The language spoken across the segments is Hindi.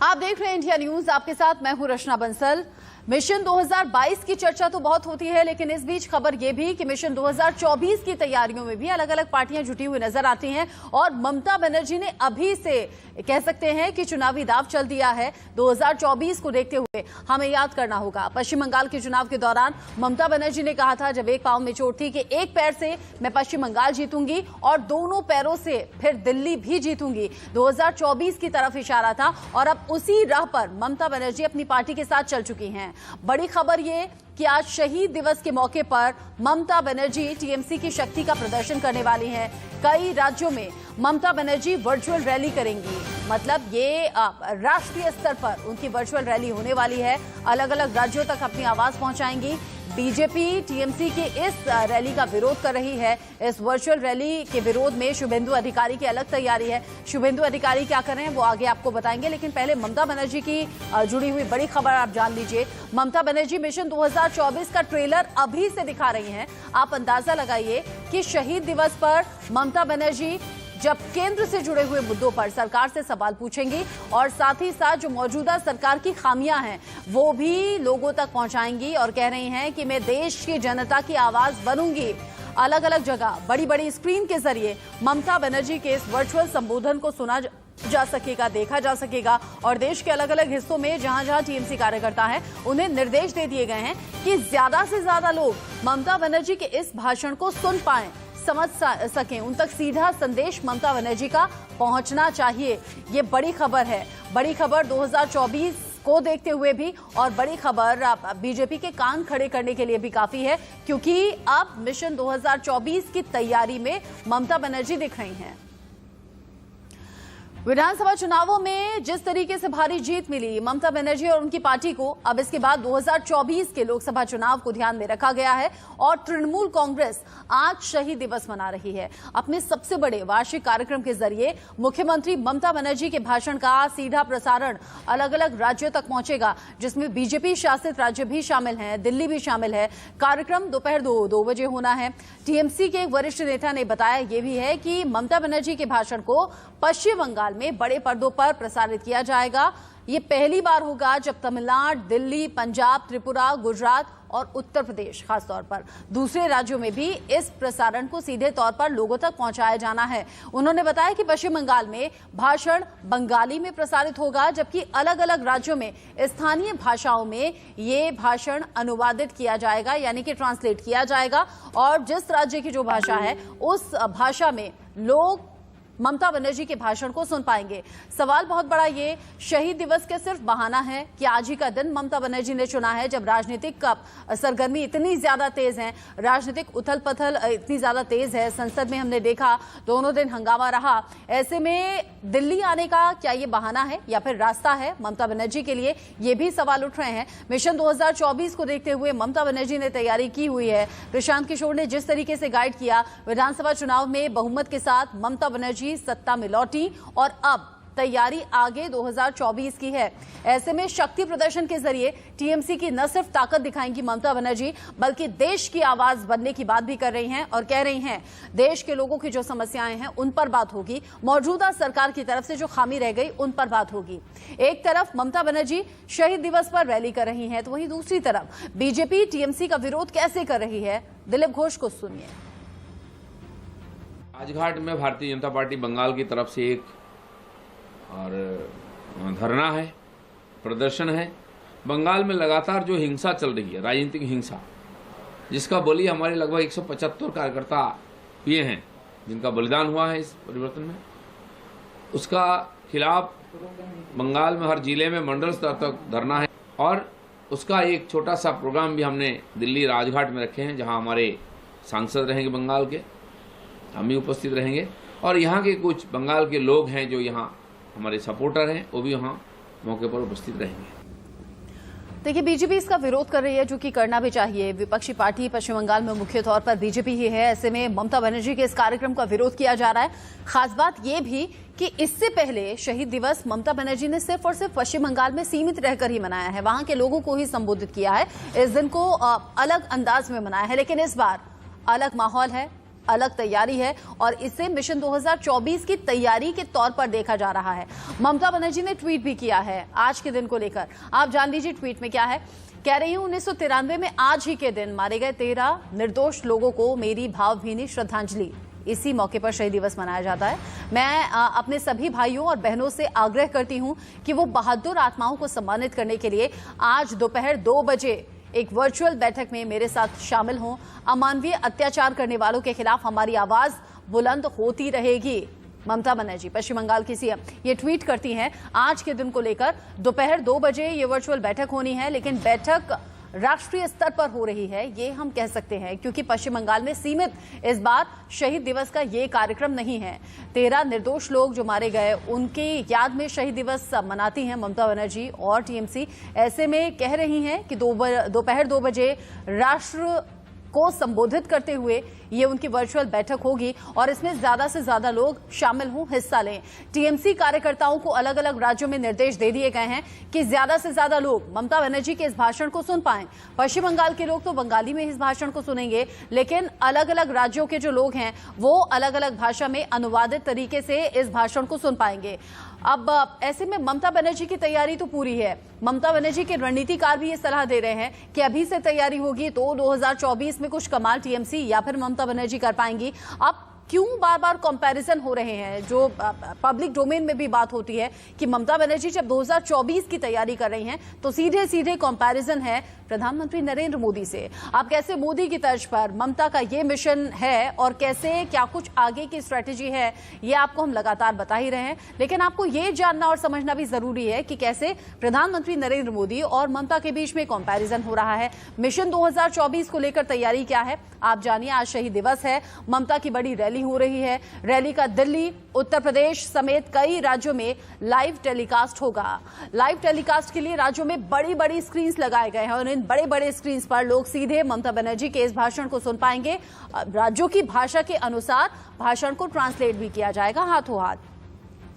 आप देख रहे हैं इंडिया न्यूज, आपके साथ मैं हूं रचना बंसल। मिशन 2022 की चर्चा तो बहुत होती है, लेकिन इस बीच खबर यह भी कि मिशन 2024 की तैयारियों में भी अलग अलग पार्टियां जुटी हुई नजर आती हैं और ममता बनर्जी ने अभी से कह सकते हैं कि चुनावी दांव चल दिया है। 2024 को देखते हुए हमें याद करना होगा, पश्चिम बंगाल के चुनाव के दौरान ममता बनर्जी ने कहा था, जब एक पांव में चोट थी, कि एक पैर से मैं पश्चिम बंगाल जीतूंगी और दोनों पैरों से फिर दिल्ली भी जीतूंगी। 2024 की तरफ इशारा था और अब उसी राह पर ममता बनर्जी अपनी पार्टी के साथ चल चुकी हैं। बड़ी खबर ये कि आज शहीद दिवस के मौके पर ममता बनर्जी टीएमसी की शक्ति का प्रदर्शन करने वाली हैं। कई राज्यों में ममता बनर्जी वर्चुअल रैली करेंगी, मतलब ये राष्ट्रीय स्तर पर उनकी वर्चुअल रैली होने वाली है। अलग अलग राज्यों तक अपनी आवाज पहुंचाएंगी। बीजेपी टीएमसी की इस रैली का विरोध कर रही है। इस वर्चुअल रैली के विरोध में शुभेंदु अधिकारी की अलग तैयारी है। शुभेंदु अधिकारी क्या कर रहे हैं वो आगे आपको बताएंगे, लेकिन पहले ममता बनर्जी की जुड़ी हुई बड़ी खबर आप जान लीजिए। ममता बनर्जी मिशन 2024 का ट्रेलर अभी से दिखा रही हैं। आप अंदाजा लगाइए कि शहीद दिवस पर ममता बनर्जी जब केंद्र से जुड़े हुए मुद्दों पर सरकार से सवाल पूछेंगी और साथ ही साथ जो मौजूदा सरकार की खामियां हैं वो भी लोगों तक पहुंचाएंगी और कह रही हैं कि मैं देश की जनता की आवाज बनूंगी। अलग अलग जगह बड़ी बड़ी स्क्रीन के जरिए ममता बनर्जी के इस वर्चुअल संबोधन को सुना जा सकेगा, देखा जा सकेगा और देश के अलग अलग हिस्सों में जहां जहां टीएमसी कार्यकर्ता हैं उन्हें निर्देश दे दिए गए हैं कि ज्यादा से ज्यादा लोग ममता बनर्जी के इस भाषण को सुन पाएं, समझ सकें, उन तक सीधा संदेश ममता बनर्जी का पहुंचना चाहिए। ये बड़ी खबर है, बड़ी खबर 2024 को देखते हुए भी, और बड़ी खबर बीजेपी के कान खड़े करने के लिए भी काफी है, क्योंकि अब मिशन 2024 की तैयारी में ममता बनर्जी दिख रही हैं। विधानसभा चुनावों में जिस तरीके से भारी जीत मिली ममता बनर्जी और उनकी पार्टी को, अब इसके बाद 2024 के लोकसभा चुनाव को ध्यान में रखा गया है और तृणमूल कांग्रेस आज शहीद दिवस मना रही है। अपने सबसे बड़े वार्षिक कार्यक्रम के जरिए मुख्यमंत्री ममता बनर्जी के भाषण का सीधा प्रसारण अलग अलग राज्यों तक पहुंचेगा, जिसमें बीजेपी शासित राज्य भी शामिल हैं, दिल्ली भी शामिल है। कार्यक्रम दोपहर 2 बजे होना है। टीएमसी के एक वरिष्ठ नेता ने बताया यह भी है कि ममता बनर्जी के भाषण को पश्चिम बंगाल में बड़े पर्दों पर प्रसारित किया जाएगा। ये पहली बार होगा जब तमिलनाडु, दिल्ली, पंजाब, त्रिपुरा, गुजरात और उत्तर प्रदेश, खासतौर पर दूसरे राज्यों में भी इस प्रसारण को सीधे तौर पर लोगों तक पहुंचाया जाना है। उन्होंने बताया कि पश्चिम बंगाल में भाषण बंगाली में प्रसारित होगा, जबकि अलग अलग राज्यों में स्थानीय भाषाओं में ये भाषण अनुवादित किया जाएगा, यानी कि ट्रांसलेट किया जाएगा और जिस राज्य की जो भाषा है उस भाषा में लोग ममता बनर्जी के भाषण को सुन पाएंगे। सवाल बहुत बड़ा ये, शहीद दिवस के सिर्फ बहाना है कि आज ही का दिन ममता बनर्जी ने चुना है, जब राजनीतिक सरगर्मी इतनी ज्यादा तेज है, राजनीतिक उथल पथल इतनी ज्यादा तेज है, संसद में हमने देखा दोनों दिन हंगामा रहा। ऐसे में दिल्ली आने का क्या ये बहाना है या फिर रास्ता है ममता बनर्जी के लिए, ये भी सवाल उठ रहे हैं। मिशन 2024 को देखते हुए ममता बनर्जी ने तैयारी की हुई है। प्रशांत किशोर ने जिस तरीके से गाइड किया, विधानसभा चुनाव में बहुमत के साथ ममता बनर्जी सत्ता में लौटी और अब तैयारी आगे 2024 की है। ऐसे में शक्ति प्रदर्शन के जरिए टीएमसी की न सिर्फ ताकत दिखाएंगी ममता बनर्जी, बल्कि देश की आवाज बनने की बात भी कर रही हैं और कह रही हैं देश के लोगों की जो समस्याएं हैं उन पर बात होगी, मौजूदा सरकार की तरफ से जो खामी रह गई उन पर बात होगी। एक तरफ ममता बनर्जी शहीद दिवस पर रैली कर रही हैं, तो वहीं दूसरी तरफ बीजेपी टीएमसी का विरोध कैसे कर रही है, दिलीप घोष को सुनिए। राजघाट में भारतीय जनता पार्टी बंगाल की तरफ से एक और धरना है, प्रदर्शन है। बंगाल में लगातार जो हिंसा चल रही है, राजनीतिक हिंसा, जिसका बलि हमारे लगभग 175 कार्यकर्ता हुए हैं, जिनका बलिदान हुआ है इस परिवर्तन में, उसका खिलाफ बंगाल में हर जिले में मंडल स्तर तक धरना है और उसका एक छोटा सा प्रोग्राम भी हमने दिल्ली राजघाट में रखे हैं, जहां हमारे सांसद रहेंगे बंगाल के, हम भी उपस्थित रहेंगे और यहाँ के कुछ बंगाल के लोग हैं जो यहाँ हमारे सपोर्टर हैं, वो भी यहाँ मौके पर उपस्थित रहेंगे। देखिए, बीजेपी इसका विरोध कर रही है, जो कि करना भी चाहिए। विपक्षी पार्टी पश्चिम बंगाल में मुख्य तौर पर बीजेपी ही है। ऐसे में ममता बनर्जी के इस कार्यक्रम का विरोध किया जा रहा है। खास बात यह भी कि इससे पहले शहीद दिवस ममता बनर्जी ने सिर्फ और सिर्फ पश्चिम बंगाल में सीमित रहकर ही मनाया है, वहां के लोगों को ही संबोधित किया है, इस दिन को अलग अंदाज में मनाया है। लेकिन इस बार अलग माहौल है, अलग तैयारी है और इसे मिशन 2024 की तैयारी के तौर पर देखा जा रहा है। ममता बनर्जी ने ट्वीट भी किया है आज के दिन को लेकर। आप जान लीजिए ट्वीट में क्या है। कह रही हूं 1993 में आज ही के दिन मारे गए 13 निर्दोष लोगों को मेरी भावभीनी श्रद्धांजलि। इसी मौके पर शहीद दिवस मनाया जाता है। मैं अपने सभी भाइयों और बहनों से आग्रह करती हूं कि वो बहादुर आत्माओं को सम्मानित करने के लिए आज दोपहर 2 बजे एक वर्चुअल बैठक में मेरे साथ शामिल हों। अमानवीय अत्याचार करने वालों के खिलाफ हमारी आवाज बुलंद होती रहेगी। ममता बनर्जी पश्चिम बंगाल की सीएम ये ट्वीट करती हैं आज के दिन को लेकर। दोपहर 2 बजे ये वर्चुअल बैठक होनी है, लेकिन बैठक राष्ट्रीय स्तर पर हो रही है ये हम कह सकते हैं, क्योंकि पश्चिम बंगाल में सीमित इस बार शहीद दिवस का ये कार्यक्रम नहीं है। 13 निर्दोष लोग जो मारे गए उनकी याद में शहीद दिवस मनाती हैं ममता बनर्जी और टीएमसी। ऐसे में कह रही हैं कि दोपहर 2 बजे राष्ट्र को संबोधित करते हुए ये उनकी वर्चुअल बैठक होगी और इसमें ज्यादा से ज्यादा लोग शामिल हों, हिस्सा लें। टीएमसी कार्यकर्ताओं को अलग अलग राज्यों में निर्देश दे दिए गए हैं कि ज्यादा से ज्यादा लोग ममता बनर्जी के इस भाषण को सुन पाएं। पश्चिम बंगाल के लोग तो बंगाली में इस भाषण को सुनेंगे, लेकिन अलग अलग राज्यों के जो लोग हैं वो अलग अलग भाषा में अनुवादित तरीके से इस भाषण को सुन पाएंगे। अब ऐसे में ममता बनर्जी की तैयारी तो पूरी है। ममता बनर्जी के रणनीतिकार भी ये सलाह दे रहे हैं कि अभी से तैयारी होगी तो 2024 में कुछ कमाल टीएमसी या फिर ममता बनर्जी कर पाएंगी। अब क्यों बार बार कंपैरिजन हो रहे हैं, जो पब्लिक डोमेन में भी बात होती है कि ममता बनर्जी जब 2024 की तैयारी कर रही हैं तो सीधे सीधे कंपैरिजन है प्रधानमंत्री नरेंद्र मोदी से। अब कैसे मोदी की तर्ज पर ममता का ये मिशन है और कैसे क्या कुछ आगे की स्ट्रेटेजी है ये आपको हम लगातार बता ही रहे हैं, लेकिन आपको ये जानना और समझना भी जरूरी है कि कैसे प्रधानमंत्री नरेंद्र मोदी और ममता के बीच में कंपैरिजन हो रहा है। मिशन 2024 को लेकर तैयारी क्या है आप जानिए। आज शहीद दिवस है, ममता की बड़ी रैली हो रही है। रैली का दिल्ली, उत्तर प्रदेश समेत कई राज्यों में लाइव टेलीकास्ट होगा। लाइव टेलीकास्ट के लिए राज्यों में बड़ी बड़ी स्क्रीन लगाए गए हैं और इन बड़े बड़े स्क्रीन पर लोग सीधे ममता बनर्जी के इस भाषण को सुन पाएंगे। राज्यों की भाषा के अनुसार भाषण को ट्रांसलेट भी किया जाएगा हाथों हाथ।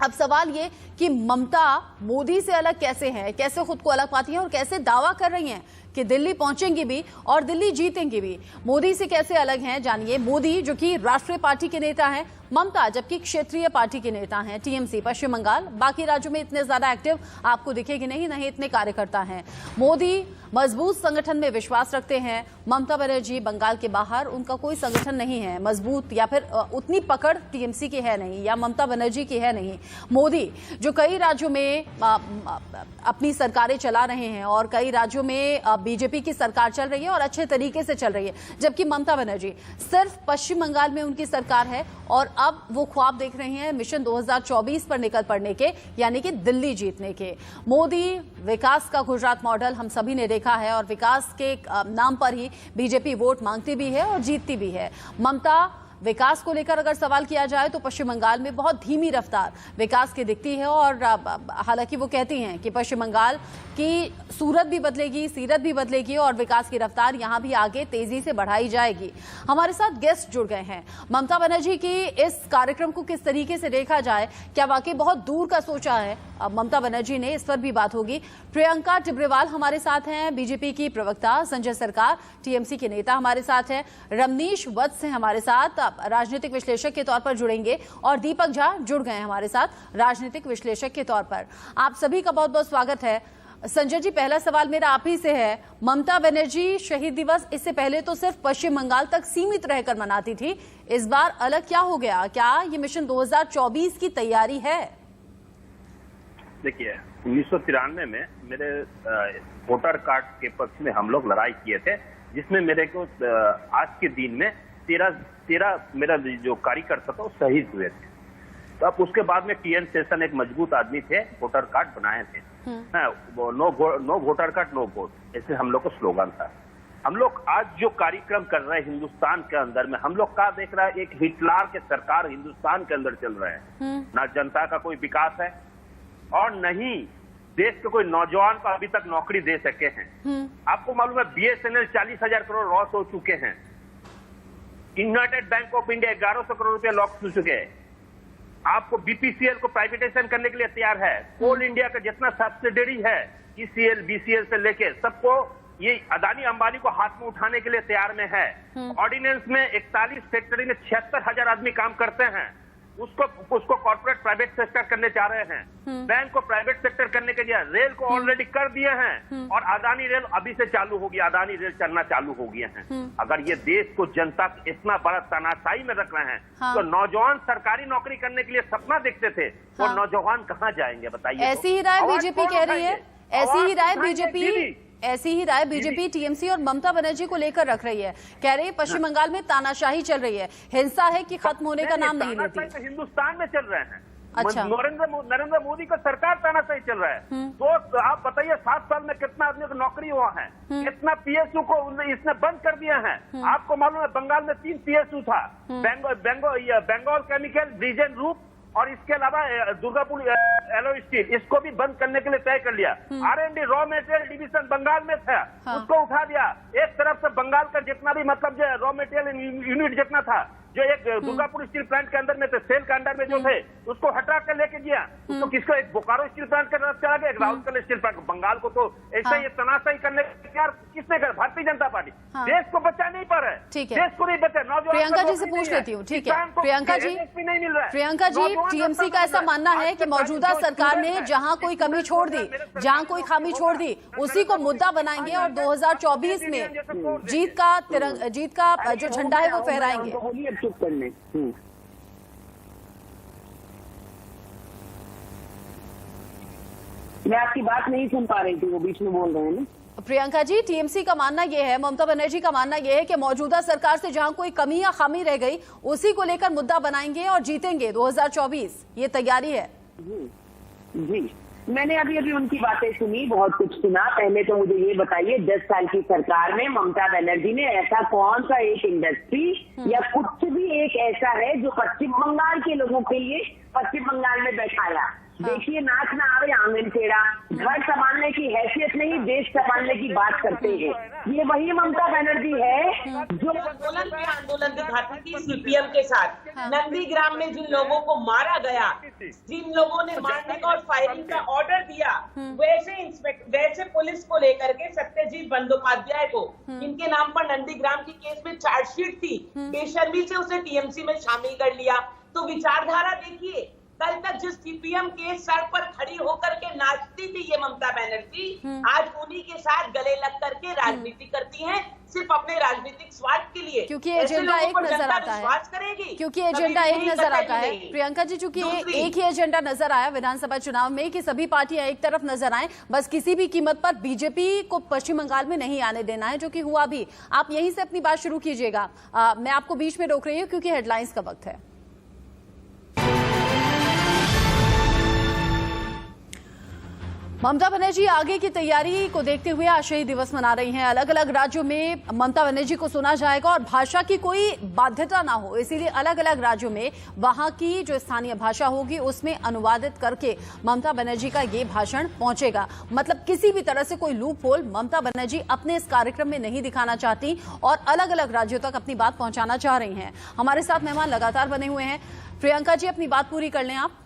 अब सवाल ये कि ममता मोदी से अलग कैसे है, कैसे खुद को अलग पाती है और कैसे दावा कर रही हैं कि दिल्ली पहुंचेंगी भी और दिल्ली जीतेंगी भी। मोदी से कैसे अलग हैं जानिए। मोदी जो कि राष्ट्रीय पार्टी के नेता हैं, ममता जबकि क्षेत्रीय पार्टी के नेता हैं। टीएमसी पश्चिम बंगाल, बाकी राज्यों में इतने ज्यादा एक्टिव आपको दिखेगी नहीं, नहीं इतने कार्यकर्ता हैं। मोदी मजबूत संगठन में विश्वास रखते हैं। ममता बनर्जी बंगाल के बाहर उनका कोई संगठन नहीं है मजबूत, या फिर उतनी पकड़ टीएमसी की है नहीं या ममता बनर्जी की है नहीं। मोदी जो कई राज्यों में अपनी सरकारें चला रहे हैं और कई राज्यों में बीजेपी की सरकार चल रही है और अच्छे तरीके से चल रही है, जबकि ममता बनर्जी सिर्फ पश्चिम बंगाल में उनकी सरकार है और अब वो ख्वाब देख रहे हैं मिशन 2024 पर निकल पड़ने के, यानी कि दिल्ली जीतने के। मोदी विकास का गुजरात मॉडल हम सभी ने देखा है और विकास के नाम पर ही बीजेपी वोट मांगती भी है और जीतती भी है। ममता विकास को लेकर अगर सवाल किया जाए तो पश्चिम बंगाल में बहुत धीमी रफ्तार विकास की दिखती है और हालांकि वो कहती हैं कि पश्चिम बंगाल की सूरत भी बदलेगी, सीरत भी बदलेगी और विकास की रफ्तार यहां भी आगे तेजी से बढ़ाई जाएगी। हमारे साथ गेस्ट जुड़ गए हैं। ममता बनर्जी की इस कार्यक्रम को किस तरीके से देखा जाए, क्या वाकई बहुत दूर का सोचा है ममता बनर्जी ने, इस पर भी बात होगी। प्रियंका टिब्रेवाल हमारे साथ हैं, बीजेपी की प्रवक्ता। संजय सरकार टीएमसी के नेता हमारे साथ हैं। रमनीश वत्स हैं हमारे साथ, राजनीतिक विश्लेषक के तौर पर जुड़ेंगे और दीपक झा जुड़ गए हैं हमारे साथ राजनीतिक विश्लेषक के तौर पर। आप सभी का बहुत बहुत स्वागत है। संजय जी, पहला सवाल मेरा आप ही से है। ममता बनर्जी शहीद दिवस इससे पहले तो सिर्फ पश्चिम बंगाल तक सीमित रहकर मनाती थी, इस बार अलग क्या हो गया? क्या ये मिशन 2024 की तैयारी है? देखिए, 1993 में मेरे वोटर कार्ड के पक्ष में हम लोग लड़ाई किए थे, जिसमें मेरे को आज के दिन में 13 मेरा जो कार्यकर्ता था वो शहीद हुए थे। तो अब उसके बाद में टीएन शेषन एक मजबूत आदमी थे, वोटर कार्ड बनाए थे। No voter card no vote, ऐसे हम लोग का स्लोगन था। हम लोग आज जो कार्यक्रम कर रहे हैं हिंदुस्तान के अंदर में, हम लोग का देख रहा है एक हिटलर के सरकार हिंदुस्तान के अंदर चल रहे हैं। ना जनता का कोई विकास है और नहीं देश के कोई नौजवान को अभी तक नौकरी दे सके हैं। आपको मालूम है बीएसएनएल 40,000 करोड़ लॉस हो चुके हैं। United bank of India 1100 crore रुपया लॉस हो चुके हैं। आपको बीपीसीएल को प्राइवेटाइजेशन करने के लिए तैयार है। कोल इंडिया का जितना सब्सिडरी है ईसीएल बीसीएल से लेके सबको ये अदानी अंबानी को हाथ में उठाने के लिए तैयार में है। ऑर्डिनेंस में 41 फैक्ट्री में 76,000 आदमी काम करते हैं, उसको कॉर्पोरेट प्राइवेट सेक्टर करने जा रहे हैं। बैंक को प्राइवेट सेक्टर करने के लिए रेल को ऑलरेडी कर दिए हैं और अदानी रेल अभी से चालू होगी, अदानी रेल चलना चालू हो गए हैं। अगर ये देश को जनता इतना बड़ा तानाशाही में रख रहे हैं तो नौजवान सरकारी नौकरी करने के लिए सपना देखते थे, वो नौजवान कहाँ जाएंगे बताइए। ऐसी ही राय बीजेपी कह रही है, ऐसी ही राय बीजेपी टीएमसी और ममता बनर्जी को लेकर रख रही है। कह रही है पश्चिम बंगाल में तानाशाही चल रही है, हिंसा है कि खत्म होने का नाम नहीं लेती। हिंदुस्तान में चल रहे हैं। अच्छा, नरेंद्र मोदी का सरकार तानाशाही चल रहा है। तो आप बताइए 7 साल में कितना आदमी को नौकरी हुआ है, कितना पीएसयू को इसने बंद कर दिया है। आपको मालूम है बंगाल में 3 पीएसयू था, बंगाल केमिकल, ब्रिजेन रूप और इसके अलावा दुर्गापुर एलो स्टील, इसको भी बंद करने के लिए तय कर लिया। R&D raw material division Bengal में था, उसको उठा दिया। एक तरफ से बंगाल का जितना भी मतलब जो रॉ मटेरियल यूनिट जितना था, जो एक दुर्गापुर स्टील प्लांट के अंदर में थे, सेल के अंदर में जो थे, उसको हटा कर लेके गया। उसको किसको, एक बोकारो स्टील प्लांट के तरफ चला गया, एक राउरकेला स्टील प्लांट। बंगाल को तो ऐसा ही तनाशाही करने का किसने कर, भारतीय जनता पार्टी। देश को बचा नहीं पा रहे, देश को नहीं बचा। नौजवान प्रियंका जी से पूछ लेती हूँ, ठीक है प्रियंका जी, नहीं मिल रहा है। प्रियंका जी, टीएमसी का ऐसा मानना है कि मौजूदा सरकार ने जहां कोई कमी छोड़ दी, जहां कोई खामी छोड़ दी, उसी को मुद्दा बनाएंगे और 2024 में जीत का जो झंडा है वो फहराएंगे। मैं आपकी बात नहीं सुन पा रही थी, वो बीच में बोल रहे हैं ना। प्रियंका जी, टीएमसी का मानना यह है, ममता बनर्जी का मानना यह है कि मौजूदा सरकार से जहां कोई कमी या खामी रह गई उसी को लेकर मुद्दा बनाएंगे और जीतेंगे 2024, ये तैयारी है। जी, मैंने अभी उनकी बातें सुनी, बहुत कुछ सुना। पहले तो मुझे ये बताइए, 10 साल की सरकार में ममता बनर्जी ने ऐसा कौन सा एक इंडस्ट्री या कुछ भी एक ऐसा है जो पश्चिम बंगाल के लोगों के लिए पश्चिम बंगाल में बैठाया। देखिए, नाच ना आवे आंगन टेढ़ा, घर संभालने की हैसियत नहीं, देश संभालने की बात करते हैं। ये वही ममता बनर्जी है जो आंदोलन दिखाती थी सीपीएम के साथ। नंदीग्राम में जिन लोगों को मारा गया, जिन लोगों ने मारने का और फायरिंग का ऑर्डर दिया, वैसे पुलिस को लेकर के सत्यजीत बंदोपाध्याय को, इनके नाम पर नंदीग्राम के केस में चार्जशीट थी, बेशर्मी से उसे टीएमसी में शामिल कर लिया। तो विचारधारा देखिए, कल तक जिस सीपीएम के सर पर खड़ी होकर के नाचती थी ये ममता बनर्जी, आज उन्हीं के साथ गले लग करके राजनीति करती हैं, सिर्फ अपने राजनीतिक स्वार्थ के लिए। क्योंकि एजेंडा एक नजर आता है, क्योंकि एजेंडा एक नजर आता है। प्रियंका जी, चूंकि एक ही एजेंडा नजर आया विधानसभा चुनाव में कि सभी पार्टियां एक तरफ नजर आए, बस किसी भी कीमत पर बीजेपी को पश्चिम बंगाल में नहीं आने देना है, जो कि हुआ भी। आप यहीं से अपनी बात शुरू कीजिएगा, मैं आपको बीच में रोक रही हूँ क्योंकि हेडलाइंस का वक्त है। ममता बनर्जी आगे की तैयारी को देखते हुए आज शहीद दिवस मना रही हैं। अलग अलग राज्यों में ममता बनर्जी को सुना जाएगा और भाषा की कोई बाध्यता ना हो, इसीलिए अलग अलग राज्यों में वहां की जो स्थानीय भाषा होगी उसमें अनुवादित करके ममता बनर्जी का ये भाषण पहुंचेगा। मतलब किसी भी तरह से कोई लूप होल ममता बनर्जी अपने इस कार्यक्रम में नहीं दिखाना चाहती और अलग अलग राज्यों तक अपनी बात पहुंचाना चाह रही हैं। हमारे साथ मेहमान लगातार बने हुए हैं। प्रियंका जी, अपनी बात पूरी कर लें आप।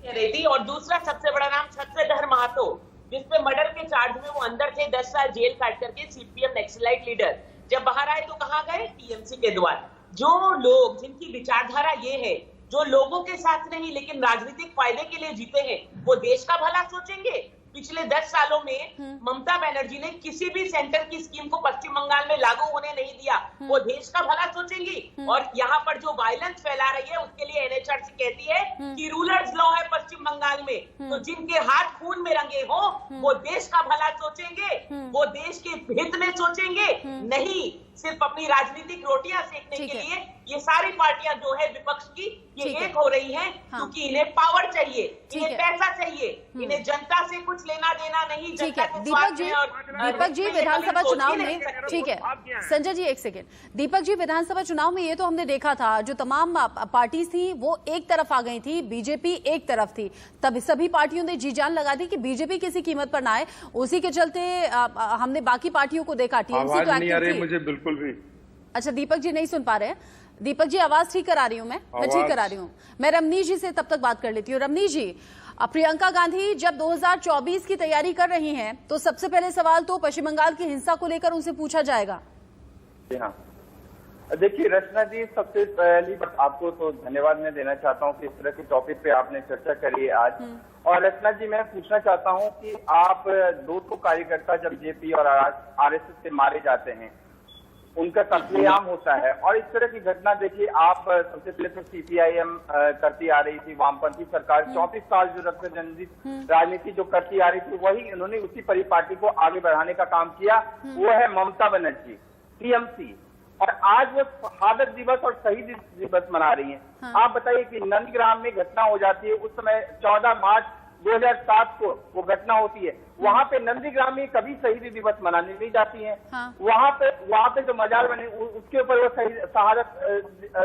रही थी। और दूसरा सबसे बड़ा नाम छत्रधर महतो, जिसपे मर्डर के चार्ज में वो अंदर थे, 10 साल जेल काट करके सीपीएम नक्सलाइट लीडर जब बाहर आए तो कहाँ गए? टीएमसी के द्वार। जो लोग जिनकी विचारधारा ये है, जो लोगों के साथ नहीं लेकिन राजनीतिक फायदे के लिए जीते हैं, वो देश का भला सोचेंगे। पिछले 10 सालों में ममता बनर्जी ने किसी भी सेंटर की स्कीम को पश्चिम बंगाल में लागू होने नहीं दिया, वो देश का भला सोचेंगी। और यहाँ पर जो वायलेंस फैला रही है उसके लिए एनएचआरसी कहती है कि रूलर्स लॉ है पश्चिम बंगाल में, तो जिनके हाथ खून में रंगे हो वो देश का भला सोचेंगे, वो देश के हित में सोचेंगे, नहीं सिर्फ अपनी राजनीतिक रोटियां सेकने के लिए। ये सारी पार्टियां जो है विपक्ष की, ये एक हो रही हैं क्योंकि इन्हें पावर चाहिए, इन्हें पैसा चाहिए, इन्हें जनता से कुछ लेना देना नहीं। ठीक है दीपक जी, विधानसभा चुनाव में, ठीक है संजय जी एक सेकेंड, दीपक जी विधानसभा चुनाव में ये तो हमने देखा था, जो तमाम पार्टी थी वो एक तरफ आ गई थी, बीजेपी एक तरफ थी, तब सभी पार्टियों ने जी जान लगा दी कि बीजेपी किसी कीमत पर ना आए। उसी के चलते हमने बाकी पार्टियों को देखा, टीएमसी तो एक्टिव थी। मुझे बिल्कुल भी। अच्छा, दीपक जी नहीं सुन पा रहे हैं। दीपक जी आवाज ठीक करा रही हूँ मैं ठीक करा रही हूँ। मैं रमनी जी से तब तक बात कर लेती हूँ। रमनी जी, प्रियंका गांधी जब 2024 की तैयारी कर रही हैं तो सबसे पहले सवाल तो पश्चिम बंगाल की हिंसा को लेकर उनसे पूछा जाएगा। जी हाँ, देखिए रचना जी, सबसे पहली बात आपको तो धन्यवाद मैं देना चाहता हूँ कि इस तरह के टॉपिक पे आपने चर्चा करी है आज। और रचना जी, मैं पूछना चाहता हूँ कि आप 200 कार्यकर्ता जब जेपी और आरएसएस से मारे जाते हैं, उनका कत्लेआम होता है, और इस तरह की घटना देखिए, आप सबसे पहले तो सीपीआईएम करती आ रही थी, वामपंथी सरकार 34 साल जो रक्त राजनीति जो करती आ रही थी, वही इन्होंने उसी परिपाटी को आगे बढ़ाने का काम किया। वो है ममता बनर्जी, टीएमसी, और आज वो शहादत दिवस और शहीद दिवस मना रही हैं। हाँ। आप बताइए कि नंदग्राम में घटना हो जाती है, उस समय 14 मार्च 2007 को वो घटना होती है, वहां पे नंदीग्राम में कभी शहीदी दिवस मनाने नहीं जाती है। हाँ। वहां पे जो मजार बने उसके ऊपर वो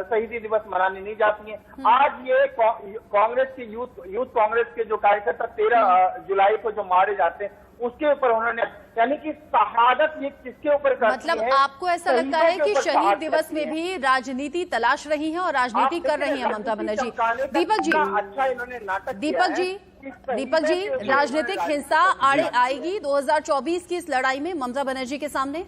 शहीदी दिवस मनाने नहीं जाती है। आज ये कांग्रेस की यूथ कांग्रेस के जो कार्यकर्ता 13 जुलाई को जो मारे जाते हैं, उसके ऊपर उन्होंने, यानी कि शहादत ये किसके ऊपर करती मतलब है? आपको ऐसा लगता है कि शहीद दिवस में भी राजनीति तलाश रही है और राजनीति कर रही है ममता बनर्जी? दीपक जी, अच्छा इन्होंने नाटक दीपक जी, राजनीतिक हिंसा आड़े आएगी 2024 की इस लड़ाई में ममता बनर्जी के सामने?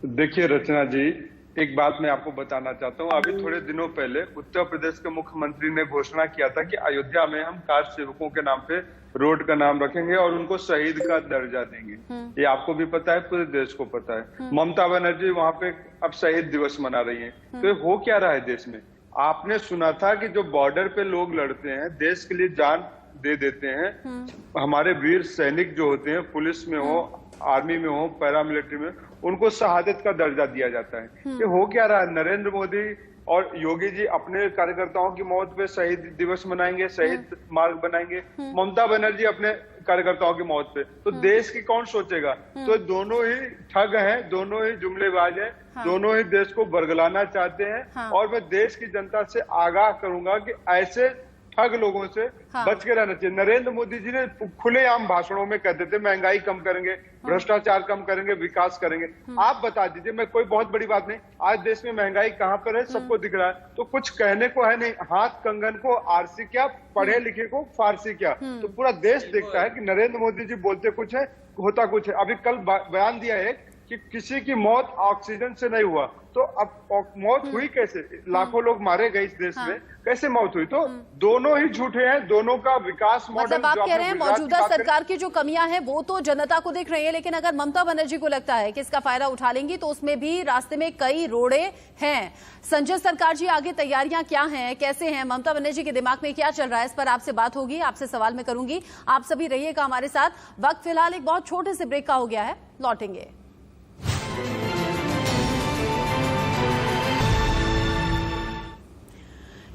देखिए रचना जी, एक बात मैं आपको बताना चाहता हूँ। अभी थोड़े दिनों पहले उत्तर प्रदेश के मुख्यमंत्री ने घोषणा किया था कि अयोध्या में हम कार सेवकों के नाम पे रोड का नाम रखेंगे और उनको शहीद का दर्जा देंगे। ये आपको भी पता है, पूरे देश को पता है। ममता बनर्जी वहां पे अब शहीद दिवस मना रही है। तो ये हो क्या रहा है देश में? आपने सुना था कि जो बॉर्डर पे लोग लड़ते हैं, देश के लिए जान दे देते हैं, हमारे वीर सैनिक जो होते हैं, पुलिस में हो, आर्मी में हो, पैरामिलिट्री में, उनको शहादत का दर्जा दिया जाता है। ये हो क्या रहा है? नरेंद्र मोदी और योगी जी अपने कार्यकर्ताओं की मौत पे शहीद दिवस मनाएंगे, शहीद मार्ग बनाएंगे। ममता बनर्जी अपने कार्यकर्ताओं की मौत पे। तो देश की कौन सोचेगा? तो दोनों ही ठग हैं, दोनों ही जुमलेबाज हैं, दोनों ही देश को बरगलाना चाहते हैं। और मैं देश की जनता से आगाह करूंगा कि ऐसे ठग लोगों से बच के रहना चाहिए। नरेंद्र मोदी जी ने खुलेआम भाषणों में कहते थे महंगाई कम करेंगे, भ्रष्टाचार कम करेंगे, विकास करेंगे। आप बता दीजिए, मैं कोई बहुत बड़ी बात नहीं, आज देश में महंगाई कहाँ पर है सबको दिख रहा है। तो कुछ कहने को है नहीं, हाथ कंगन को आरसी क्या, पढ़े लिखे को फारसी क्या। तो पूरा देश देखता है कि नरेंद्र मोदी जी बोलते कुछ है, होता कुछ है। अभी कल बयान दिया है कि किसी की मौत ऑक्सीजन से नहीं हुआ, तो अब मौत हुई कैसे? लाखों लोग मारे गए इस देश में, कैसे मौत हुई? तो दोनों ही झूठे हैं, दोनों का विकास मॉडल। मतलब आप कह रहे हैं मौजूदा सरकार की जो कमियां हैं वो तो जनता को दिख रही है, लेकिन अगर ममता बनर्जी को लगता है कि इसका फायदा उठा लेंगी तो उसमें भी रास्ते में कई रोड़े हैं। संजय सरकार जी, आगे तैयारियां क्या हैं, कैसे हैं, ममता बनर्जी के दिमाग में क्या चल रहा है, इस पर आपसे बात होगी, आपसे सवाल मैं करूंगी। आप सभी रहिएगा हमारे साथ। वक्त फिलहाल एक बहुत छोटे से ब्रेक का हो गया है, लौटेंगे।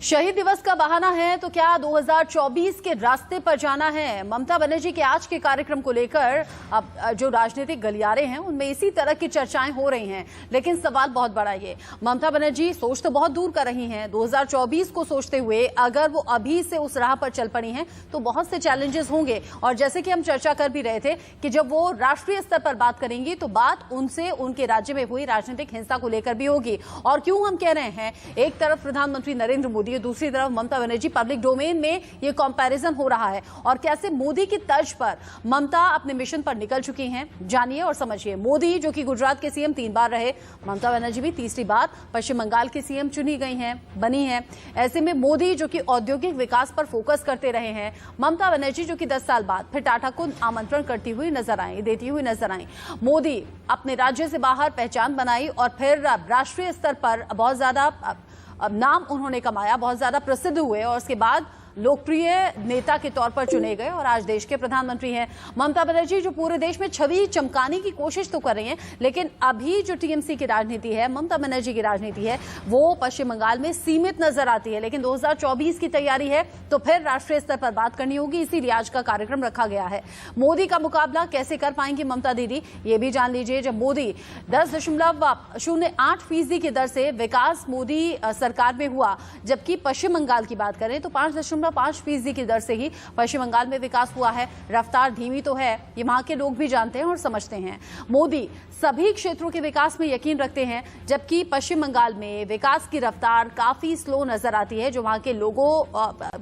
शहीद दिवस का बहाना है तो क्या 2024 के रास्ते पर जाना है? ममता बनर्जी के आज के कार्यक्रम को लेकर अब जो राजनीतिक गलियारे हैं उनमें इसी तरह की चर्चाएं हो रही हैं, लेकिन सवाल बहुत बड़ा ये, ममता बनर्जी सोच तो बहुत दूर कर रही हैं। 2024 को सोचते हुए अगर वो अभी से उस राह पर चल पड़ी हैं तो बहुत से चैलेंजेस होंगे। और जैसे कि हम चर्चा कर भी रहे थे कि जब वो राष्ट्रीय स्तर पर बात करेंगी तो बात उनसे उनके राज्य में हुई राजनीतिक हिंसा को लेकर भी होगी। और क्यों हम कह रहे हैं, एक तरफ प्रधानमंत्री नरेंद्र मोदी, दूसरी तरफ ममता बनर्जी, पब्लिक डोमेन में ये कंपैरिजन हो रहा है और कैसे मोदी की तर्ज पर ममता अपने मिशन पर निकल चुकी हैं, जानिए और समझिए। मोदी जो कि गुजरात के सीएम 3 बार रहे, ममता बनर्जी भी तीसरी बार पश्चिम बंगाल की सीएम चुनी गई हैं, बनी हैं। ऐसे में मोदी जो कि औद्योगिक विकास पर फोकस करते रहे हैं, ममता बनर्जी जो कि 10 साल बाद फिर टाटा को आमंत्रण करती हुई नजर आई, देती हुई नजर आई। मोदी अपने राज्य से बाहर पहचान बनाई और फिर राष्ट्रीय स्तर पर बहुत ज्यादा नाम उन्होंने कमाया, बहुत ज्यादा प्रसिद्ध हुए और उसके बाद लोकप्रिय नेता के तौर पर चुने गए और आज देश के प्रधानमंत्री हैं। ममता बनर्जी जो पूरे देश में छवि चमकाने की कोशिश तो कर रही हैं, लेकिन अभी जो टीएमसी की राजनीति है, ममता बनर्जी की राजनीति है, वो पश्चिम बंगाल में सीमित नजर आती है। लेकिन 2024 की तैयारी है तो फिर राष्ट्रीय स्तर पर बात करनी होगी, इसीलिए आज का कार्यक्रम रखा गया है। मोदी का मुकाबला कैसे कर पाएंगी ममता दीदी, ये भी जान लीजिए। जब मोदी 10.08% की दर से विकास मोदी सरकार में हुआ, जबकि पश्चिम बंगाल की बात करें तो 5 5.5% की दर से ही पश्चिम बंगाल में विकास हुआ है। रफ्तार धीमी तो है, ये वहां के लोग भी जानते हैं और समझते हैं। मोदी सभी क्षेत्रों के विकास में यकीन रखते हैं, जबकि पश्चिम बंगाल में विकास की रफ्तार काफी स्लो नजर आती है, जो वहां के लोगों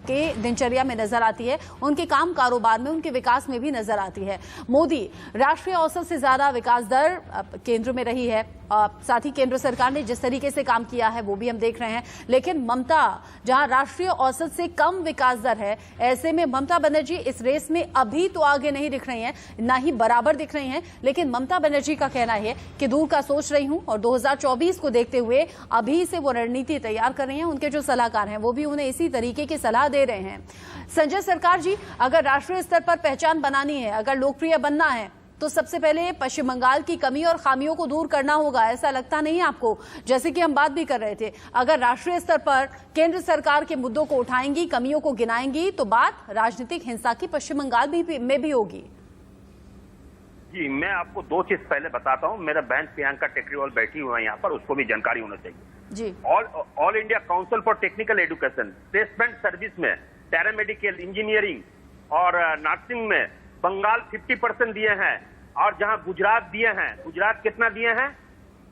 के दिनचर्या में नजर आती है, उनके काम कारोबार में, उनके विकास में भी नजर आती है। मोदी राष्ट्रीय औसत से ज्यादा विकास दर केंद्र में रही है। साथ ही केंद्र सरकार ने जिस तरीके से काम किया है वो भी हम देख रहे हैं। लेकिन ममता जहां राष्ट्रीय औसत से कम विकास दर है, ऐसे में ममता बनर्जी इस रेस में अभी तो आगे नहीं दिख रही हैं, ना ही बराबर दिख रही हैं। लेकिन ममता बनर्जी का कहना है कि दूर का सोच रही हूं और 2024 को देखते हुए अभी से वो रणनीति तैयार कर रही हैं। उनके जो सलाहकार हैं वो भी उन्हें इसी तरीके की सलाह दे रहे हैं। संजय सरकार जी, अगर राष्ट्रीय स्तर पर पहचान बनानी है, अगर लोकप्रिय बनना है, तो सबसे पहले पश्चिम बंगाल की कमी और खामियों को दूर करना होगा, ऐसा लगता नहीं है आपको? जैसे कि हम बात भी कर रहे थे, अगर राष्ट्रीय स्तर पर केंद्र सरकार के मुद्दों को उठाएंगी, कमियों को गिनाएंगी, तो बात राजनीतिक हिंसा की पश्चिम बंगाल में भी होगी। जी, मैं आपको दो चीज पहले बताता हूँ। मेरा बहन प्रियंका टेकरीवाल बैठी हुई है यहाँ पर, उसको भी जानकारी होना चाहिए जी। All India council for technical education placement service में पैरामेडिकल, इंजीनियरिंग और नर्सिंग में बंगाल 50% दिए हैं, और जहां गुजरात दिए हैं, गुजरात कितना दिए हैं?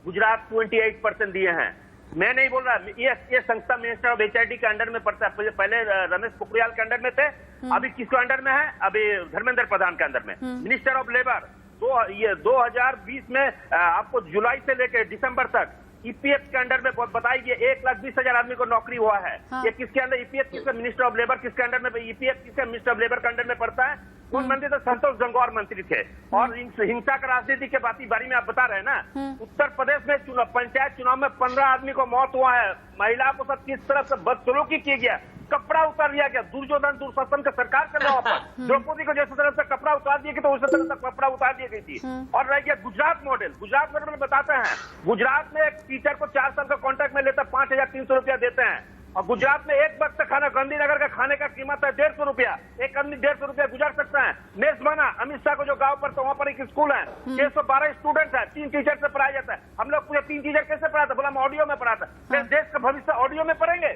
गुजरात 28% दिए हैं। मैं नहीं बोल रहा, ये संस्था मिनिस्टर ऑफ HID के अंडर में पड़ता है। पहले रमेश पोखरियाल के अंडर में थे, अभी किसके अंडर में है? अभी धर्मेंद्र प्रधान के अंडर में। मिनिस्टर ऑफ लेबर 2020 में आपको जुलाई से लेकर दिसंबर तक EPF के अंडर में बताइए 1,20,000 आदमी को नौकरी हुआ है। ये किसके अंदर? EPF किसका? मिनिस्टर ऑफ लेबर किसके अंडर में? EPF किसका? मिनिस्टर ऑफ लेबर के अंडर में पड़ता है। कौन मंत्री थे? संतोष गंगवार मंत्री थे। और हिंसा का राजनीति के बारे में आप बता रहे हैं ना। उत्तर प्रदेश में पंचायत चुनाव में 15 आदमी को मौत हुआ है। महिला को सब किस तरह से बदसलूकी किया गया, कपड़ा उतार लिया गया। दुर्योधन दुशासन का सरकार कर रहा पर द्रौपदी को जैसे तरह से कपड़ा उतार दिया, तो उसी तरह से कपड़ा उतार दी गई थी। और रह गया गुजरात मॉडल। गुजरात मॉडल में बताते हैं, गुजरात में एक टीचर को 4 साल का कॉन्ट्रैक्ट में लेता 5,300 रुपया देते हैं। और गुजरात में एक वक्त खाना, गांधीनगर का खाने का कीमत है 150 रुपया। एक आदमी 150 रुपया गुजार सकता है। मेस बना अमित शाह को जो गांव पर, तो वहां पर एक स्कूल है, 612 स्टूडेंट है, 3 टीचर से पढ़ाया जाता है। हम लोग पूरे 3 टीचर कैसे पढ़ाते? बोला हम ऑडियो में पढ़ाते। देश का भविष्य ऑडियो में पढ़ेंगे?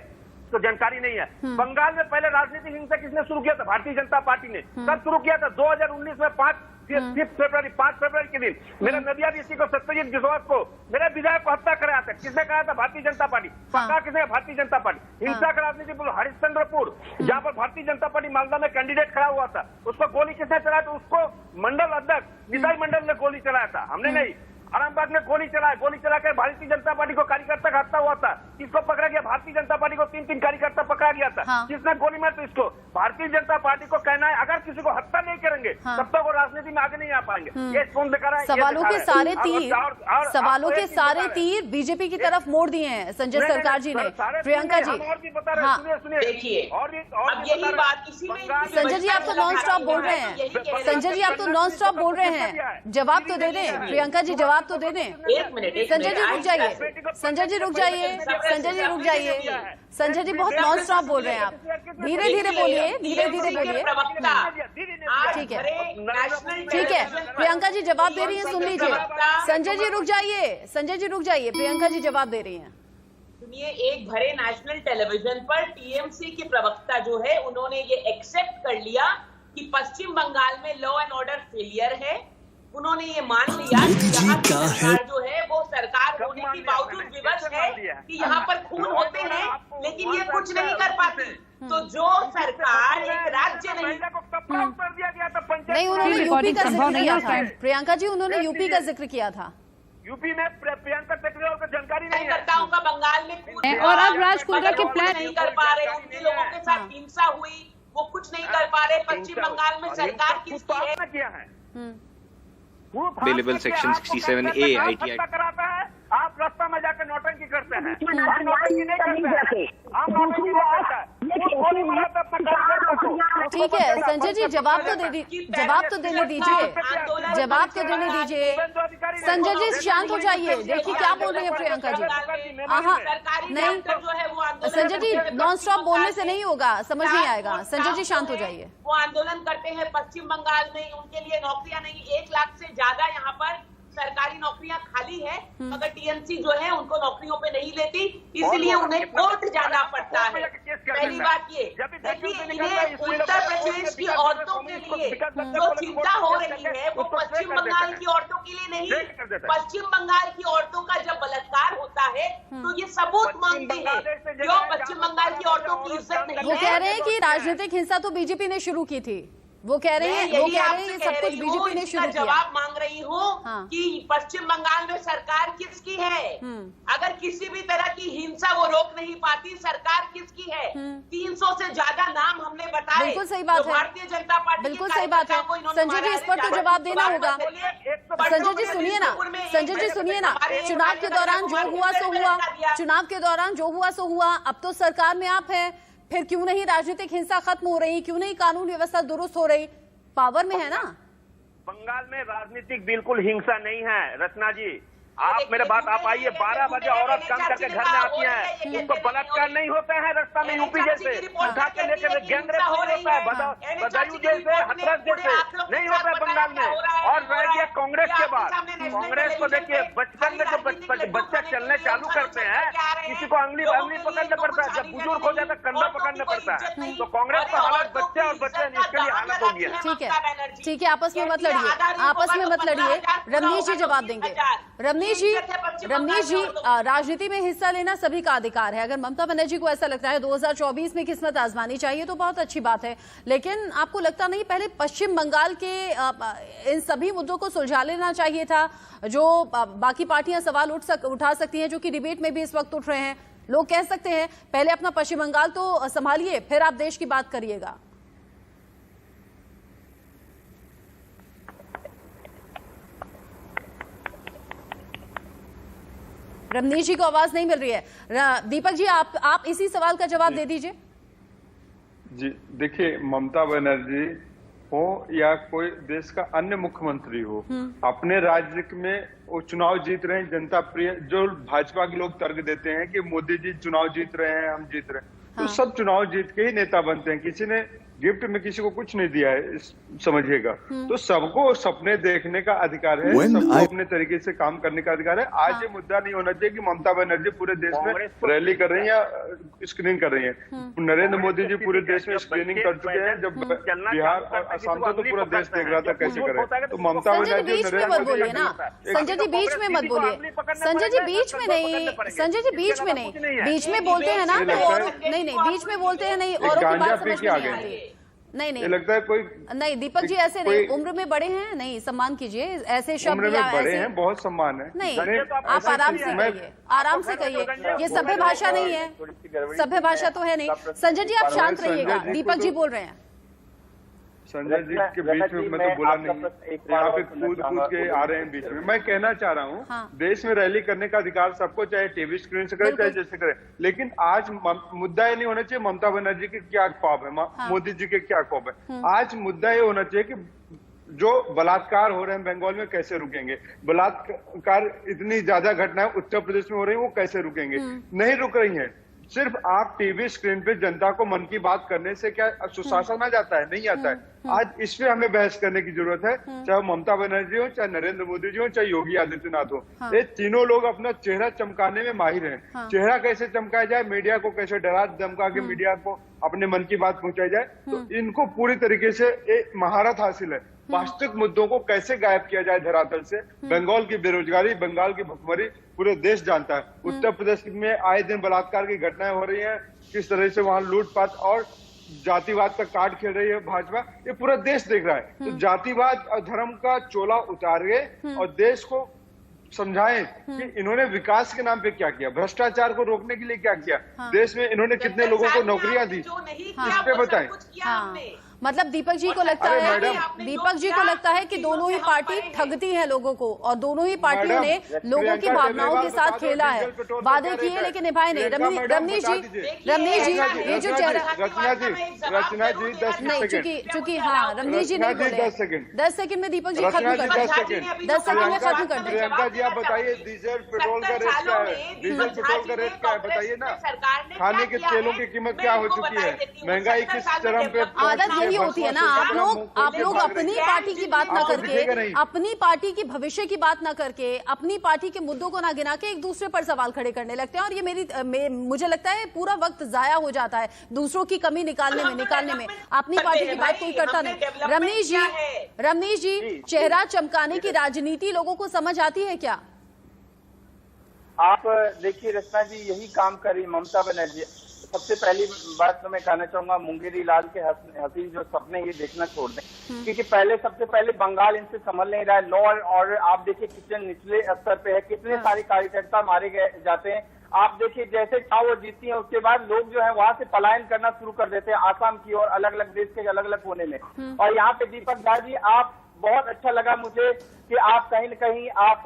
तो जानकारी नहीं है। बंगाल में पहले राजनीतिक हिंसा किसने शुरू किया था? भारतीय जनता पार्टी ने। कब शुरू किया था? 2019 में 5 फरवरी के दिन मेरा नदिया ऋषि को, सत्यजीत बिश्वास को, मेरे विधायक को हत्या कराया था। किसने कहा था? भारतीय जनता पार्टी। पक्का किसने? भारतीय जनता पार्टी। हिंसा का राजनीति बोलो। हरिश्चंद्रपुर, जहाँ पर भारतीय जनता पार्टी मालदा में कैंडिडेट खड़ा हुआ था, उसको गोली किसने चलाया था? उसको मंडल अध्यक्ष निताई मंडल ने गोली चलाया था, हमने नहीं। आरामबाग में गोली चलाकर भारतीय जनता पार्टी को कार्यकर्ता का हत्या हुआ था। किसको पकड़ा गया? भारतीय जनता पार्टी को 3 कार्यकर्ता पकड़ा गया था। किसने गोली मारी? तो इसको। भारतीय जनता पार्टी को कहना है अगर किसी को हत्या नहीं करेंगे तब तक वो राजनीति में आगे नहीं आ पाएंगे। ये कौन दिखा रहा है? सवालों के सारे तीर बीजेपी की तरफ मोड़ दिए हैं संजय सरकार जी ने। प्रियंका जी, देखिए, अब यही बात इसी में संजय जी आप तो नॉन स्टॉप बोल रहे हैं। संजय जी आप तो नॉन स्टॉप बोल रहे हैं, जवाब तो दे दें। प्रियंका जी जवाब तो दे दें। 1 मिनट। संजय जी रुक जाइए, संजय जी रुक जाइए, संजय जी रुक जाइए। संजय जी बहुत नॉन स्टॉप बोल रहे हैं आप, धीरे धीरे बोलिए, धीरे धीरे बोलिए। ठीक है प्रियंका जी जवाब दे रही हैं, सुन लीजिए। संजय जी रुक जाइए, संजय जी रुक जाइए, प्रियंका जी जवाब दे रही हैं। सुनिए, एक भरे नेशनल टेलीविजन पर टीएमसी की प्रवक्ता जो है, उन्होंने ये एक्सेप्ट कर लिया कि पश्चिम बंगाल में लॉ एंड ऑर्डर फेलियर है। उन्होंने ये मान लिया कि यहाँ की सरकार जो है वो सरकार होने के बावजूद विवश है कि यहाँ पर खून होते हैं, लेकिन ये कुछ नहीं कर पाती। तो जो सरकार एक राज्य नहीं, उन्होंने यूपी का जिक्र किया था। प्रियंका जी उन्होंने यूपी का जिक्र किया था। यूपी में प्रियंका टेकरीवाल को जानकारी नहीं है। कार्यकर्ताओं का बंगाल में खून और अब राजकुंद्रा के प्लान नहीं कर पा रहे, उनके लोगों के साथ हिंसा हुई, वो कुछ नहीं कर पा रहे। पश्चिम बंगाल में सरकार किसकी है? किया है अवेलेबल सेक्शन 67A ITI कराता है। आप रास्ता में जाकर नौटंकी करते हैं। हम नौटंकी नहीं करते हैं। आप नौटंकी नहीं करते हैं। ठीक है संजय जी जवाब तो देने दीजिए, जवाब तो देने दीजिए। संजय जी शांत हो जाइए, देखिए क्या बोल रही है प्रियंका जी। नहीं संजय जी नॉन स्टॉप बोलने से नहीं होगा, समझ नहीं आएगा। संजय जी शांत हो जाइए। वो आंदोलन करते हैं पश्चिम बंगाल में, उनके लिए नौकरियां नहीं, 1 लाख से ज्यादा यहाँ पर सरकारी नौकरियां खाली है, मगर टीएमसी जो है उनको नौकरियों पे नहीं लेती, इसलिए उन्हें कोर्ट जाना पड़ता है। पहली बात ये, इन्हें उत्तर प्रदेश की औरतों के लिए जो चिंता हो रही है वो पश्चिम बंगाल की औरतों के लिए नहीं, पश्चिम बंगाल की औरतों का जब बलात्कार होता है तो ये सबूत मांगते हैं। क्यों पश्चिम बंगाल की औरतों की इज्जत नहीं है? वो कह रहे हैं कि राजनीतिक हिंसा तो बीजेपी ने शुरू की थी। वो कह रहे हैं ये सब कुछ बीजेपी ने शुरू किया। जवाब मांग रही हूँ कि पश्चिम बंगाल में सरकार किसकी है? अगर किसी भी तरह की हिंसा वो रोक नहीं पाती, सरकार किसकी है? 300 से ज्यादा नाम हमने बताए। बिल्कुल सही बात है, भारतीय जनता पार्टी बिल्कुल सही बात है। संजय जी, इस पर तो जवाब देना होगा। संजय जी सुनिए ना, संजय जी सुनिए ना, चुनाव के दौरान जो हुआ सो हुआ, चुनाव के दौरान जो हुआ सो हुआ। अब तो सरकार में आप हैं, फिर क्यों नहीं राजनीतिक हिंसा खत्म हो रही, क्यों नहीं कानून व्यवस्था दुरुस्त हो रही? पावर में है ना। बंगाल में राजनीतिक बिल्कुल हिंसा नहीं है रचना जी। आप मेरे बात, आप आइए, 12 बजे औरत काम करके घर में आती है, उनको बलात्कार नहीं होता है रास्ता में यूपी जैसे उठा के लेकर गैंग रेप नहीं होता है, बदायूं जैसे, हाथरस जैसे नहीं होता है बंगाल में। और रह गया कांग्रेस के बाद, कांग्रेस को देखिए बचपन में जो बच्चे चलने चालू करते हैं, किसी को अंगली पकड़ना पड़ता है, जब बुजुर्ग हो जाता है कंधा पकड़ना पड़ता है। तो कांग्रेस का हालत बच्चे और बच्चे इसके लिए हालत हो गया। ठीक है, ठीक है, आपस में मत लड़िए, आपस में मत लड़िए। रमनीश जी जवाब देंगे। रमनीश जी, राजनीति में हिस्सा लेना सभी का अधिकार है। अगर ममता बनर्जी को ऐसा लगता है 2024 में किस्मत आजमानी चाहिए तो बहुत अच्छी बात है, लेकिन आपको लगता नहीं पहले पश्चिम बंगाल के इन सभी मुद्दों को सुलझा लेना चाहिए था, जो बाकी पार्टियां सवाल उठा सकती हैं, जो कि डिबेट में भी इस वक्त उठ रहे हैं? लोग कह सकते हैं पहले अपना पश्चिम बंगाल तो संभालिए, फिर आप देश की बात करिएगा। रमनीश जी को आवाज नहीं मिल रही है। दीपक जी, आप इसी सवाल का जवाब दे दीजिए। जी देखिए, ममता बनर्जी हो या कोई देश का अन्य मुख्यमंत्री हो, अपने राज्य में वो चुनाव जीत रहे हैं, जनता प्रिय। जो भाजपा के लोग तर्क देते हैं कि मोदी जी चुनाव जीत रहे हैं, हम जीत रहे हैं, तो सब चुनाव जीत के ही नेता बनते हैं। किसी ने गिफ्ट में किसी को कुछ नहीं दिया है, समझिएगा। तो सबको सपने देखने का अधिकार है, सबको अपने तरीके से काम करने का अधिकार है। आज ये मुद्दा नहीं होना चाहिए कि ममता बनर्जी पूरे देश में रैली कर रही है या स्क्रीनिंग कर रही है। नरेंद्र मोदी जी पूरे देश में स्क्रीनिंग कर चुके हैं। जब बिहार और असम था तो पूरा देश देख रहा था कैसे करें। तो ममता बनर्जी मत बोलिए ना, संजय जी बीच में मत बोलिए, संजय जी बीच में नहीं, संजय जी बीच में नहीं, बीच में बोलते हैं ना तो और नहीं, बीच में बोलते हैं नहीं, औरों की बात समझ में नहीं आती। नहीं लगता है कोई नहीं, दीपक जी ऐसे नहीं, उम्र में बड़े हैं, नहीं सम्मान कीजिए, ऐसे शब्द उम्र में बड़े हैं, बहुत सम्मान है। नहीं, आप आराम से कहिए, आराम से कहिए, ये सभ्य भाषा नहीं है, सभ्य भाषा तो है नहीं। संजय जी आप शांत रहिएगा, दीपक जी बोल रहे हैं। संजय जी के बीच में मैं तो बोला नहीं, यहाँ पे कूद के आ रहे हैं बीच में। मैं कहना चाह रहा हूँ, देश में रैली करने का अधिकार सबको, चाहे टीवी स्क्रीन से करे चाहे जैसे करे, लेकिन आज मुद्दा ये नहीं होना चाहिए ममता बनर्जी के क्या ख्वाब है, मोदी जी के क्या ख्वाब है। आज मुद्दा ये होना चाहिए कि जो बलात्कार हो रहे हैं बंगाल में कैसे रुकेंगे। बलात्कार इतनी ज्यादा घटनाएं उत्तर प्रदेश में हो रही है, वो कैसे रुकेंगे? नहीं रुक रही है। सिर्फ आप टीवी स्क्रीन पे जनता को मन की बात करने से क्या सुशासन आ जाता है? नहीं आता है। आज इस पे हमें बहस करने की जरूरत है, चाहे ममता बनर्जी हो, चाहे नरेंद्र मोदी जी हो, चाहे योगी आदित्यनाथ हो। ये तीनों लोग अपना चेहरा चमकाने में माहिर हैं। चेहरा कैसे चमकाया जाए, मीडिया को कैसे डरा धमका के मीडिया को अपने मन की बात पहुंचाई जाए, तो इनको पूरी तरीके से एक महारत हासिल है। वास्तविक मुद्दों को कैसे गायब किया जाए धरातल से। बंगाल की बेरोजगारी, बंगाल की भुखमरी पूरे देश जानता है। उत्तर प्रदेश में आए दिन बलात्कार की घटनाएं हो रही हैं, किस तरह से वहां लूटपाट और जातिवाद का कार्ड खेल रही है भाजपा, ये पूरा देश देख रहा है। तो जातिवाद और धर्म का चोला उतारे और देश को समझाएं कि इन्होंने विकास के नाम पे क्या किया, भ्रष्टाचार को रोकने के लिए क्या किया, देश में इन्होंने कितने लोगों को नौकरियां दी, इस पे बताएं। मतलब दीपक जी को लगता है कि दोनों ही पार्टी ठगती है लोगों को, और दोनों ही पार्टियों ने लोगों की भावनाओं के साथ खेला है। वादे किए लेकिन निभाए नहीं। रमनीश जी, ये जो चेहरा रचना जी 10 सेकंड, चूंकि हाँ रमनीश जी नहीं बोले, 10 सेकंड में दीपक जी खत्म कर, 10 सेकंड में खत्म कर दें। प्रियंका जी आप बताइए, डीजल पेट्रोल का रेट क्या है? डीजल पेट्रोल का रेट क्या है बताइए ना। खाने के तेलों की कीमत क्या हो चुकी है? महंगाई किस चरम पे? आदत ये होती है ना, आप लोग अपनी पार्टी की बात ना करके, अपनी पार्टी की भविष्य की बात ना करके, अपनी पार्टी के मुद्दों को ना गिना के एक दूसरे पर सवाल खड़े करने लगते हैं, और ये मुझे लगता है पूरा वक्त जाया हो जाता है दूसरों की कमी निकालने में। अपनी पार्टी की बात कोई करता नहीं। रमनीश जी, चेहरा चमकाने की राजनीति लोगों को समझ आती है क्या? आप देखिए रचना जी, यही काम कर रही ममता बनर्जी। सबसे पहली बात तो मैं कहना चाहूंगा, मुंगेरी लाल के हसीन जो सपने ये देखना छोड़ दें, क्योंकि सबसे पहले बंगाल इनसे संभल नहीं रहा है। लॉ एंड ऑर्डर आप देखिए कितने निचले स्तर पे है, कितने सारे कार्यकर्ता मारे जाते हैं। आप देखिए जैसे चुनाव जीतती है उसके बाद लोग जो है वहां से पलायन करना शुरू कर देते हैं आसाम की और अलग अलग देश के अलग अलग कोने में। और यहाँ पे दीपक झा जी, आप बहुत अच्छा लगा मुझे कि आप कहीं न कहीं आप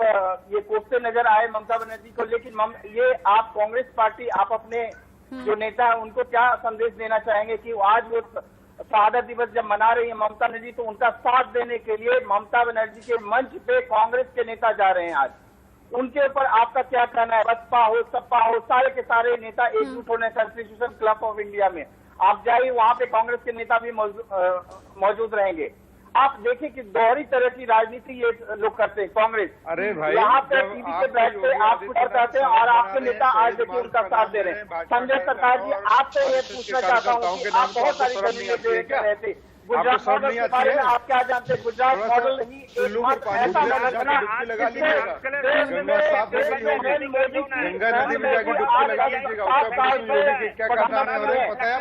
ये कोसते नजर आए ममता बनर्जी को, लेकिन ये आप कांग्रेस पार्टी, आप अपने जो नेता है उनको क्या संदेश देना चाहेंगे कि आज वो शहादत दिवस जब मना रही है ममता बनर्जी, तो उनका साथ देने के लिए ममता बनर्जी के मंच पे कांग्रेस के नेता जा रहे हैं आज, उनके ऊपर आपका क्या कहना है? बसपा हो, सपा हो, सारे के सारे नेता एकजुट होने कॉन्स्टिट्यूशन क्लब ऑफ इंडिया में आप जाइए, वहां पे कांग्रेस के नेता भी मौजूद रहेंगे। आप देखिए कि दोहरी तरह की राजनीति ये लोग करते हैं कांग्रेस। अरे भाई, यहाँ पे टीवी पे बैठते आप कुछ कहते हैं और आपके नेता आज देखिए उनका साथ दे रहे हैं। संजय सरकार जी, आपसे ये पूछना चाहता हूँ कि आप बहुत सारी गलियों में रहते, गुजरात मॉडल के बारे में आप क्या जानते हैं? गुजरात मॉडल ही एकमात्र ऐसा मॉडल बना गंगा नदी में जाके डुबकी लगा दीजिएगा, क्या कहना है पता है?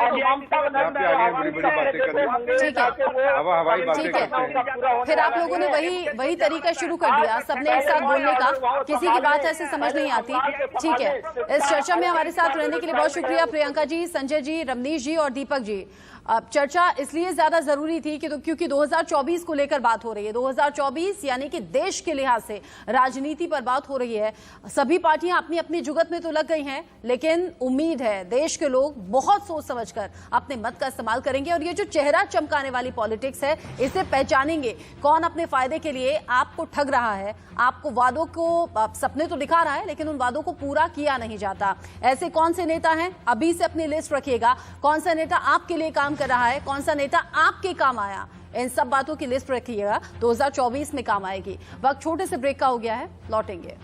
हवाई बातें करते हैं। फिर आप लोगों ने वही तरीका शुरू कर दिया, सबने एक साथ बोलने का, किसी की बात ऐसे समझ नहीं आती। ठीक है, इस चर्चा में हमारे साथ रहने के लिए बहुत शुक्रिया प्रियंका जी, संजय जी, रमनीश जी और दीपक जी। अब चर्चा इसलिए ज्यादा जरूरी थी क्योंकि 2024 को लेकर बात हो रही है। 2024 यानी कि देश के लिहाज से राजनीति पर बात हो रही है। सभी पार्टियां अपनी अपनी जुगत में तो लग गई हैं, लेकिन उम्मीद है देश के लोग बहुत सोच समझकर अपने मत का इस्तेमाल करेंगे और ये जो चेहरा चमकाने वाली पॉलिटिक्स है इसे पहचानेंगे। कौन अपने फायदे के लिए आपको ठग रहा है, आपको वादों को सपने तो दिखा रहा है लेकिन उन वादों को पूरा किया नहीं जाता। ऐसे कौन से नेता हैं, अभी से अपनी लिस्ट रखिएगा। कौन सा नेता आपके लिए काम कर रहा है, कौन सा नेता आपके काम आया, इन सब बातों की लिस्ट रखिएगा, 2024 में काम आएगी। वक्त छोटे से ब्रेक का हो गया है, लौटेंगे।